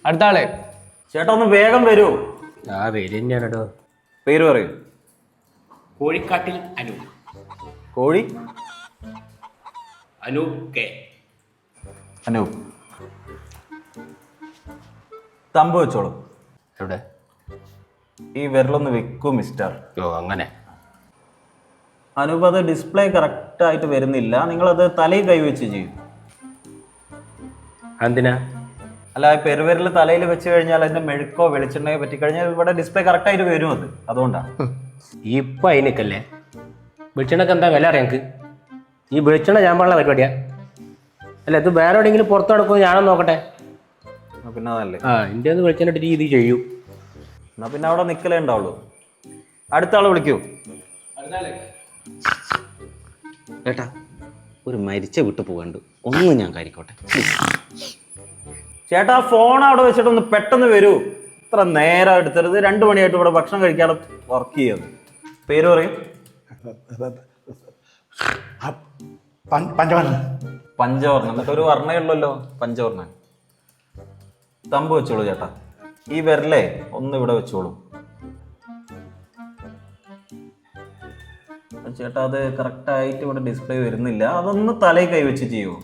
അടുത്ത ആളെ. ചേട്ടാ ഒന്ന് വേഗം വരൂ. ആ പേര് തന്നെയാണോ? പേര് പറയൂ. കോഴിക്കാട്ടിൽ അനു. കോഴി അനു കെ. അനു. തമ്പ് വെച്ചോളൂ. എവിടെ? ഈ വിരലൊന്ന് വെക്കൂ മിസ്റ്റർ. ഓ അങ്ങനെ. അനൂപ് അത് ഡിസ്പ്ലേ കറക്റ്റ് ആയിട്ട് വരുന്നില്ല. നിങ്ങളത് തലയിൽ കൈവച്ച് ചെയ്യും. എന്തിനാ? അല്ല പെരുവിരൽ തലയിൽ വെച്ച് കഴിഞ്ഞാൽ അതിന്റെ മെഴുക്കോ വെളിച്ചെണ്ണയോ പറ്റിക്കഴിഞ്ഞാൽ ഇവിടെ ഡിസ്പ്ലേ കറക്റ്റ് ആയിട്ട് വരും. അതുകൊണ്ടാണ്. ഇപ്പൊ അതിനൊക്കല്ലേ വെളിച്ചെണ്ണക്ക് എന്താ വില അറിയാം എനിക്ക്? ഈ വെളിച്ചെണ്ണ ഞാൻ പാടുള്ള പരിപാടിയാ. അല്ല ഇത് വേറെ എവിടെയെങ്കിലും പുറത്ത് നടക്കുമോ ഞാനൊന്ന് നോക്കട്ടെ. പിന്നെ അതല്ലേ. എൻ്റെ ഒന്ന് വെളിച്ചെണ്ണ ഇട്ടിട്ട് ഇത് ചെയ്യൂ. എന്നാ പിന്നെ അവിടെ നിൽക്കലേ ഉണ്ടാവുള്ളൂ. അടുത്ത ആളെ വിളിക്കൂ. ഏട്ടാ ഒരു മരിച്ച വിട്ടു പോകണ്ട്, ഒന്ന് ഞാൻ കാര്യക്കോട്ടെ. ചേട്ടാ ഫോൺ അവിടെ വെച്ചിട്ട് ഒന്ന് പെട്ടെന്ന് വരൂ. ഇത്ര നേരം എടുത്തരുത്. 2 മണിയായിട്ട് ഇവിടെ ഭക്ഷണം കഴിക്കാതെ വർക്ക് ചെയ്യുന്നത്. പേര് പറയും. പഞ്ചവർണ്ണൻ. എന്നിട്ട് ഒരു വർണ്ണയുള്ളല്ലോ, പഞ്ചവർണ്ണൻ. തമ്പ് വെച്ചോളൂ ചേട്ടാ. ഈ വിരലേ ഒന്ന് ഇവിടെ വെച്ചോളൂ. ചേട്ടാ അത് കറക്റ്റ് ആയിട്ട് ഇവിടെ ഡിസ്പ്ലേ വരുന്നില്ല. അതൊന്ന് തലയിൽ കൈവച്ച് ചെയ്യുമോ?